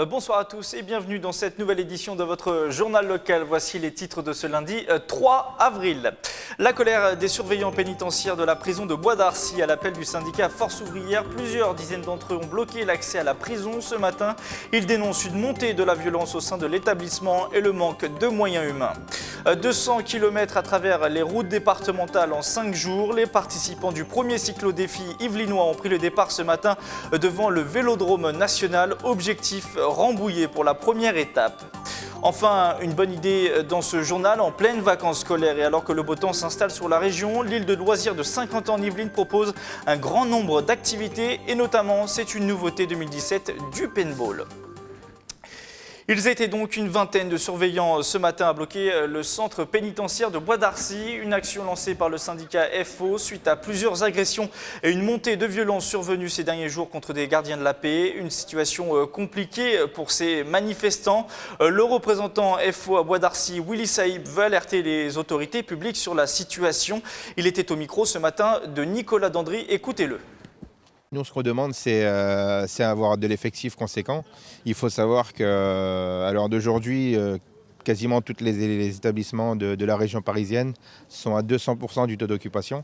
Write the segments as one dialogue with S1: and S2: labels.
S1: Bonsoir à tous et bienvenue dans cette nouvelle édition de votre journal local. Voici les titres de ce lundi 3 avril. La colère des surveillants pénitentiaires de la prison de Bois d'Arcy à l'appel du syndicat Force ouvrière. Plusieurs dizaines d'entre eux ont bloqué l'accès à la prison ce matin. Ils dénoncent une montée de la violence au sein de l'établissement et le manque de moyens humains. 200 km à travers les routes départementales en 5 jours. Les participants du premier cyclo-défi yvelinois ont pris le départ ce matin devant le Vélodrome national. Objectif Rambouillet pour la première étape. Enfin, une bonne idée dans ce journal en pleine vacances scolaires et alors que le beau temps s'installe sur la région, l'île de loisirs de Saint-Quentin-en-Yvelines propose un grand nombre d'activités et notamment, c'est une nouveauté 2017 du paintball. Ils étaient donc une vingtaine de surveillants ce matin à bloquer le centre pénitentiaire de Bois d'Arcy. Une action lancée par le syndicat FO suite à plusieurs agressions et une montée de violence survenue ces derniers jours contre des gardiens de la paix. Une situation compliquée pour ces manifestants. Le représentant FO à Bois d'Arcy, Willy Saïb, veut alerter les autorités publiques sur la situation. Il était au micro ce matin de Nicolas Dandry. Écoutez-le.
S2: Nous, ce qu'on demande, c'est avoir de l'effectif conséquent. Il faut savoir qu'à l'heure d'aujourd'hui, quasiment tous les établissements de la région parisienne sont à 200% du taux d'occupation.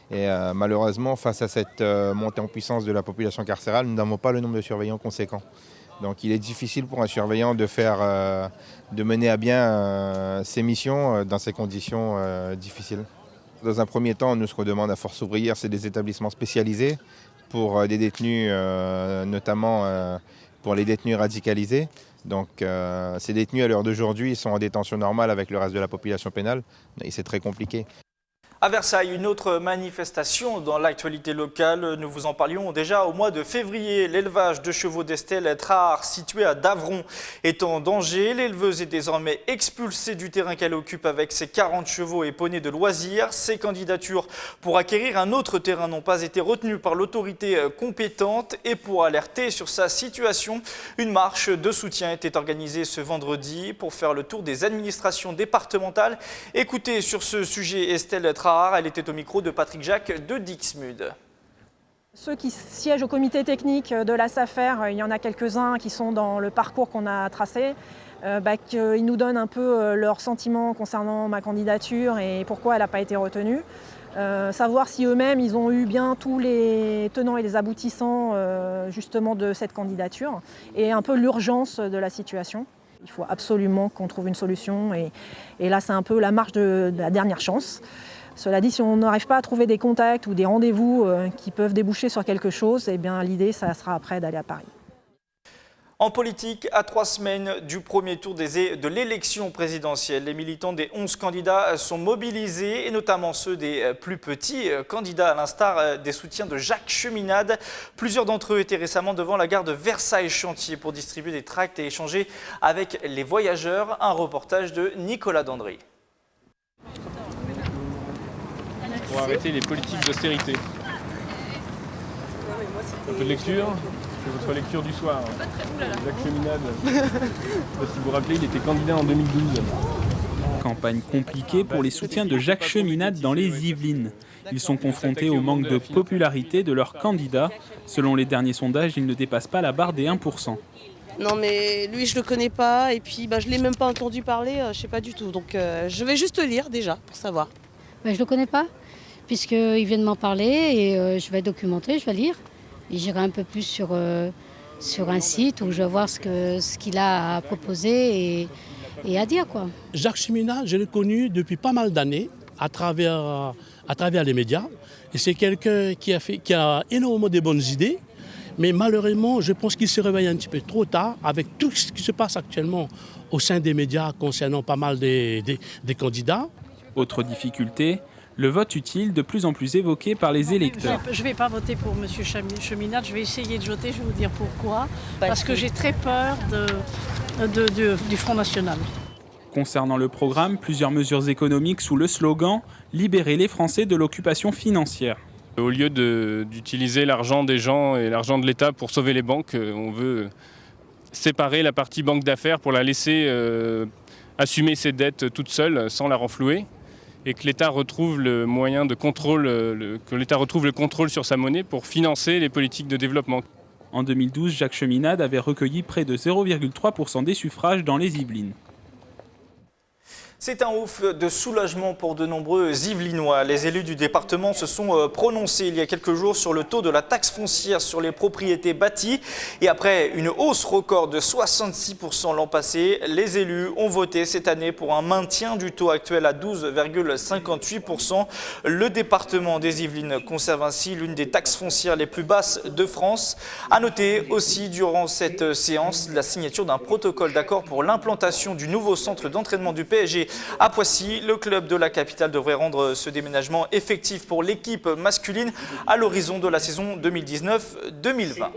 S2: Et malheureusement, face à cette montée en puissance de la population carcérale, nous n'avons pas le nombre de surveillants conséquent. Donc il est difficile pour un surveillant de mener à bien ses missions dans ces conditions difficiles. Dans un premier temps, nous, ce qu'on demande à Force ouvrière, c'est des établissements spécialisés pour des détenus, notamment pour les détenus radicalisés. Donc ces détenus à l'heure d'aujourd'hui sont en détention normale avec le reste de la population pénale et c'est très compliqué.
S1: À Versailles, une autre manifestation dans l'actualité locale. Nous vous en parlions déjà au mois de février. L'élevage de chevaux d'Estelle Trahar, situé à Davron, est en danger. L'éleveuse est désormais expulsée du terrain qu'elle occupe avec ses 40 chevaux et poneys de loisirs. Ses candidatures pour acquérir un autre terrain n'ont pas été retenues par l'autorité compétente. Et pour alerter sur sa situation, une marche de soutien était organisée ce vendredi pour faire le tour des administrations départementales. Écoutez sur ce sujet Estelle Trahar. Elle était au micro de Patrick Jacques de Dixmude.
S3: Ceux qui siègent au comité technique de la SAFER, il y en a quelques-uns qui sont dans le parcours qu'on a tracé, qu'ils nous donnent un peu leurs sentiments concernant ma candidature et pourquoi elle n'a pas été retenue. Savoir si eux-mêmes ils ont eu bien tous les tenants et les aboutissants justement de cette candidature et un peu l'urgence de la situation. Il faut absolument qu'on trouve une solution et là c'est un peu la marche de la dernière chance. Cela dit, si on n'arrive pas à trouver des contacts ou des rendez-vous qui peuvent déboucher sur quelque chose, eh bien, l'idée, ça sera après d'aller à Paris.
S1: En politique, à 3 semaines du premier tour de l'élection présidentielle, les militants des 11 candidats sont mobilisés, et notamment ceux des plus petits candidats, à l'instar des soutiens de Jacques Cheminade. Plusieurs d'entre eux étaient récemment devant la gare de Versailles-Chantier pour distribuer des tracts et échanger avec les voyageurs. Un reportage de Nicolas Dandry.
S4: Pour arrêter les politiques d'austérité. Un peu de lecture, c'est votre lecture du soir. Jacques Cheminade, si vous vous rappelez, il était candidat en 2012.
S5: Campagne compliquée pour les soutiens de Jacques Cheminade dans les Yvelines. Ils sont confrontés au manque de popularité de leur candidat. Selon les derniers sondages, ils ne dépassent pas la barre des 1%.
S6: Non mais lui je le connais pas et puis je l'ai même pas entendu parler, je sais pas du tout. Donc je vais juste lire déjà pour savoir.
S7: Je le connais pas puisqu'il vient de m'en parler et je vais documenter, je vais lire. Et j'irai un peu plus sur un site où je vais voir ce qu'il a à proposer et à dire, quoi.
S8: Jacques Cheminade, je l'ai connu depuis pas mal d'années à travers les médias. Et c'est quelqu'un qui a énormément de bonnes idées. Mais malheureusement, je pense qu'il se réveille un petit peu trop tard avec tout ce qui se passe actuellement au sein des médias concernant pas mal des candidats.
S5: Autre difficulté, le vote utile de plus en plus évoqué par les électeurs.
S9: Je ne vais pas voter pour M. Cheminade, je vais essayer de voter, je vais vous dire pourquoi. Parce que j'ai très peur du Front National.
S5: Concernant le programme, plusieurs mesures économiques sous le slogan « Libérer les Français de l'occupation financière ».
S4: Au lieu d'utiliser l'argent des gens et l'argent de l'État pour sauver les banques, on veut séparer la partie banque d'affaires pour la laisser assumer ses dettes toute seule sans la renflouer et que l'État retrouve le moyen de contrôle, que l'État retrouve le contrôle sur sa monnaie pour financer les politiques de développement.
S5: En 2012, Jacques Cheminade avait recueilli près de 0,3% des suffrages dans les Yvelines.
S1: C'est un ouf de soulagement pour de nombreux Yvelinois. Les élus du département se sont prononcés il y a quelques jours sur le taux de la taxe foncière sur les propriétés bâties. Et après une hausse record de 66% l'an passé, les élus ont voté cette année pour un maintien du taux actuel à 12,58%. Le département des Yvelines conserve ainsi l'une des taxes foncières les plus basses de France. À noter aussi durant cette séance la signature d'un protocole d'accord pour l'implantation du nouveau centre d'entraînement du PSG à Poissy. Le club de la capitale devrait rendre ce déménagement effectif pour l'équipe masculine à l'horizon de la saison 2019-2020.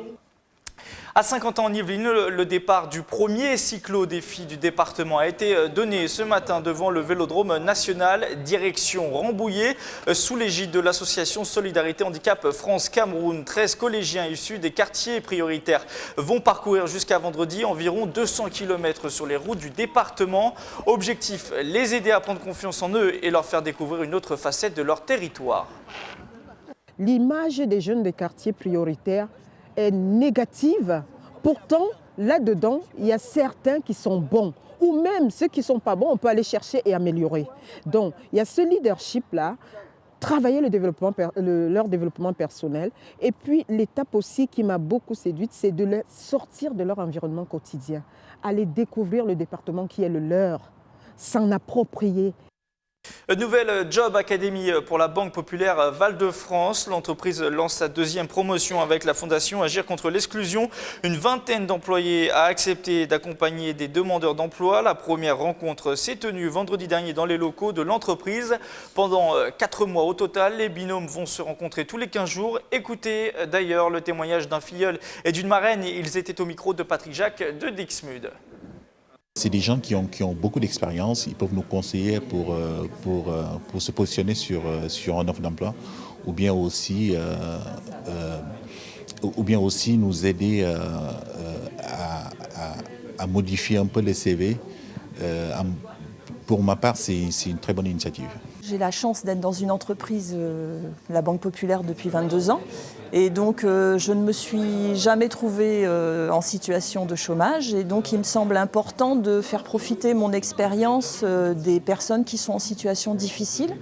S1: À 50 ans en Yvelines, le départ du premier cyclo-défi du département a été donné ce matin devant le Vélodrome national, direction Rambouillet, sous l'égide de l'association Solidarité Handicap France-Cameroun. 13 collégiens issus des quartiers prioritaires vont parcourir jusqu'à vendredi environ 200 km sur les routes du département. Objectif, les aider à prendre confiance en eux et leur faire découvrir une autre facette de leur territoire.
S10: L'image des jeunes des quartiers prioritaires est négative. Pourtant, là-dedans, il y a certains qui sont bons. Ou même ceux qui ne sont pas bons, on peut aller chercher et améliorer. Donc, il y a ce leadership-là, travailler leur développement personnel. Et puis, l'étape aussi qui m'a beaucoup séduite, c'est de les sortir de leur environnement quotidien. Aller découvrir le département qui est le leur, s'en approprier.
S1: Nouvelle Job Academy pour la Banque Populaire Val-de-France. L'entreprise lance sa deuxième promotion avec la fondation Agir contre l'exclusion. Une vingtaine d'employés a accepté d'accompagner des demandeurs d'emploi. La première rencontre s'est tenue vendredi dernier dans les locaux de l'entreprise. Pendant 4 mois au total, les binômes vont se rencontrer tous les 15 jours. Écoutez d'ailleurs le témoignage d'un filleul et d'une marraine. Ils étaient au micro de Patrick Jacques de Dixmude.
S11: C'est des gens qui ont beaucoup d'expérience, ils peuvent nous conseiller pour se positionner sur une offre d'emploi ou bien aussi nous aider à modifier un peu les CV. Pour ma part, c'est une très bonne initiative.
S12: J'ai la chance d'être dans une entreprise, la Banque Populaire, depuis 22 ans. Et donc, je ne me suis jamais trouvée en situation de chômage. Et donc, il me semble important de faire profiter mon expérience des personnes qui sont en situation difficile.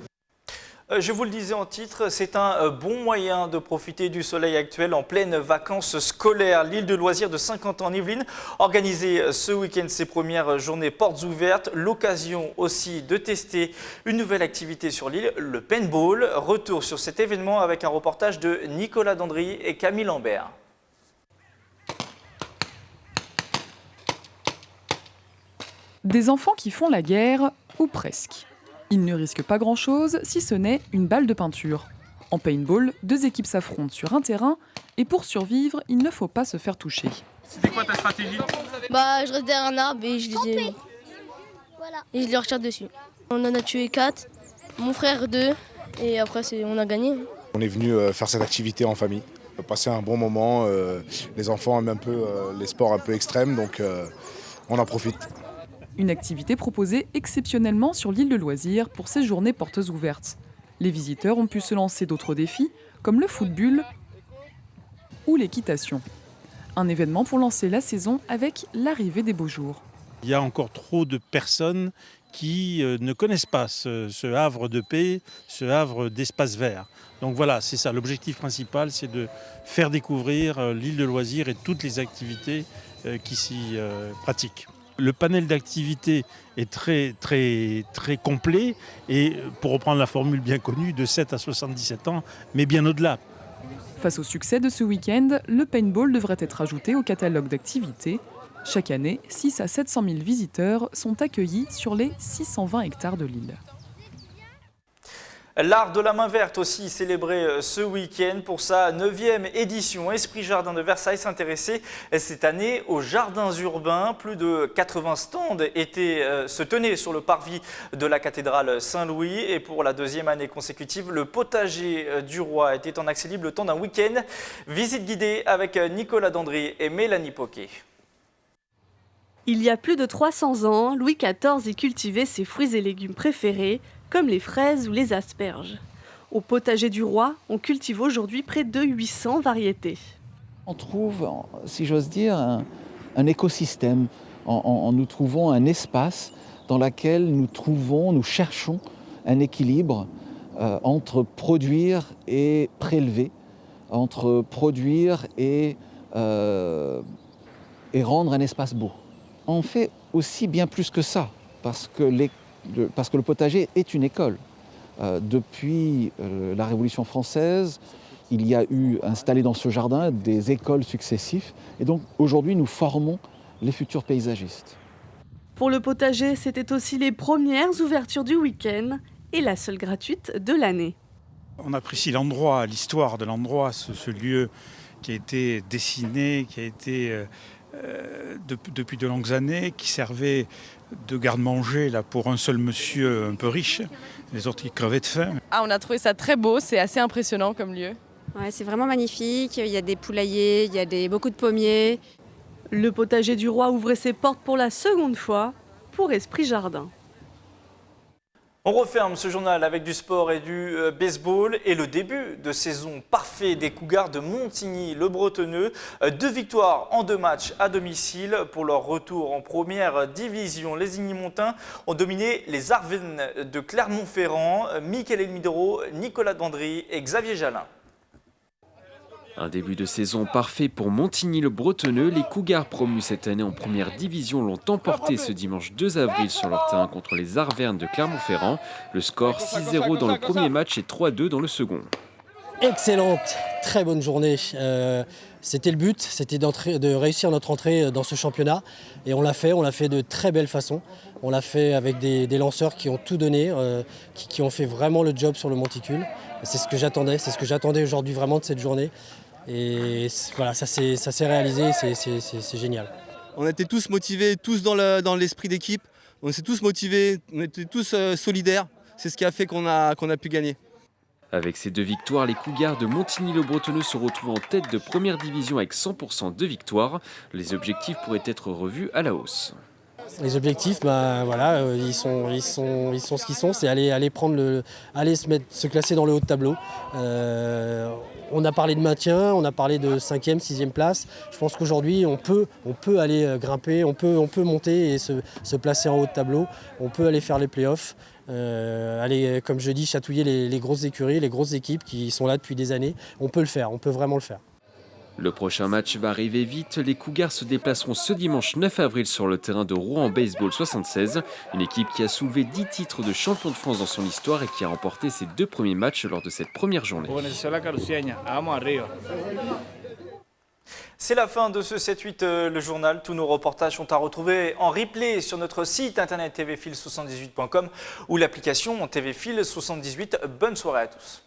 S1: Je vous le disais en titre, c'est un bon moyen de profiter du soleil actuel en pleine vacances scolaires. L'île de loisirs de Saint-Quentin en Yvelines organisait ce week-end ses premières journées portes ouvertes. L'occasion aussi de tester une nouvelle activité sur l'île, le paintball. Retour sur cet événement avec un reportage de Nicolas Dandry et Camille Lambert.
S13: Des enfants qui font la guerre, ou presque. Ils ne risquent pas grand-chose si ce n'est une balle de peinture. En paintball, 2 équipes s'affrontent sur un terrain et pour survivre, il ne faut pas se faire toucher.
S4: C'était quoi ta stratégie ?
S14: Je reste derrière un arbre et je les retire dessus. On en a tué 4, mon frère 2 et après on a gagné.
S15: On est venu faire cette activité en famille, passer un bon moment. Les enfants aiment un peu les sports un peu extrêmes, donc on en profite.
S13: Une activité proposée exceptionnellement sur l'île de loisirs pour ces journées portes ouvertes. Les visiteurs ont pu se lancer d'autres défis, comme le football ou l'équitation. Un événement pour lancer la saison avec l'arrivée des beaux jours.
S16: Il y a encore trop de personnes qui ne connaissent pas ce havre de paix, ce havre d'espace vert. Donc voilà, c'est ça, l'objectif principal, c'est de faire découvrir l'île de loisirs et toutes les activités qui s'y pratiquent. Le panel d'activités est très, très, très complet et, pour reprendre la formule bien connue, de 7 à 77 ans, mais bien au-delà.
S13: Face au succès de ce week-end, le paintball devrait être ajouté au catalogue d'activités. Chaque année, 6 à 700 000 visiteurs sont accueillis sur les 620 hectares de l'île.
S1: L'art de la main verte aussi célébré ce week-end pour sa 9e édition. Esprit Jardin de Versailles s'intéressait cette année aux jardins urbains. Plus de 80 stands se tenaient sur le parvis de la cathédrale Saint-Louis. Et pour la 2e année consécutive, le potager du roi était en accès libre le temps d'un week-end. Visite guidée avec Nicolas Dandry et Mélanie Poquet.
S17: Il y a plus de 300 ans, Louis XIV y cultivait ses fruits et légumes préférés, comme les fraises ou les asperges. Au potager du roi, on cultive aujourd'hui près de 800 variétés.
S18: On trouve, si j'ose dire, un écosystème. Nous trouvons un espace dans lequel nous cherchons un équilibre entre produire et prélever, entre produire et rendre un espace beau. On fait aussi bien plus que ça, parce que le potager est une école. Depuis la Révolution française, il y a eu installé dans ce jardin des écoles successives. Et donc aujourd'hui, nous formons les futurs paysagistes.
S17: Pour le potager, c'était aussi les premières ouvertures du week-end et la seule gratuite de l'année.
S16: On apprécie l'endroit, l'histoire de l'endroit, ce lieu qui a été dessiné, qui a été depuis de longues années, qui servait de garde-manger là, pour un seul monsieur un peu riche, les autres qui crevaient de faim.
S19: On a trouvé ça très beau, c'est assez impressionnant comme lieu.
S20: Ouais, c'est vraiment magnifique, il y a des poulaillers, il y a beaucoup de pommiers.
S17: Le potager du Roi ouvrait ses portes pour la seconde fois pour Esprit Jardin.
S1: On referme ce journal avec du sport et du baseball et le début de saison parfait des Cougars de Montigny-le-Bretonneux. 2 victoires en 2 matchs à domicile pour leur retour en première division. Les Igny-Montins ont dominé les Arvennes de Clermont-Ferrand, Michele Midoro, Nicolas Dandry et Xavier Jalin.
S21: Un début de saison parfait pour Montigny-le-Bretonneux. Les Cougars promus cette année en première division l'ont emporté ce dimanche 2 avril sur leur terrain contre les Arvernes de Clermont-Ferrand. Le score 6-0 dans le premier match et 3-2 dans le second.
S22: Excellente, très bonne journée. C'était le but, c'était de réussir notre entrée dans ce championnat. Et on l'a fait de très belle façon. On l'a fait avec des lanceurs qui ont tout donné, qui ont fait vraiment le job sur le monticule. C'est ce que j'attendais aujourd'hui vraiment de cette journée. Et voilà, ça s'est réalisé, c'est génial.
S23: On était tous motivés, tous dans l'esprit d'équipe. On s'est tous motivés, on était tous solidaires. C'est ce qui a fait qu'on a pu gagner.
S21: Avec ces 2 victoires, les Cougars de Montigny-le-Bretonneux se retrouvent en tête de première division avec 100% de victoires. Les objectifs pourraient être revus à la hausse.
S22: Les objectifs, ils sont ce qu'ils sont, c'est aller se classer dans le haut de tableau. On a parlé de maintien, on a parlé de 5e, 6e place. Je pense qu'aujourd'hui, on peut aller grimper, on peut monter et se placer en haut de tableau. On peut aller faire les playoffs, aller, comme je dis, chatouiller les grosses écuries, les grosses équipes qui sont là depuis des années. On peut le faire, on peut vraiment le faire.
S21: Le prochain match va arriver vite. Les Cougars se déplaceront ce dimanche 9 avril sur le terrain de Rouen Baseball 76. Une équipe qui a soulevé 10 titres de champion de France dans son histoire et qui a remporté ses 2 premiers matchs lors de cette première journée.
S1: C'est la fin de ce 7-8 le journal. Tous nos reportages sont à retrouver en replay sur notre site internet tvfil78.com ou l'application tvfil78. Bonne soirée à tous.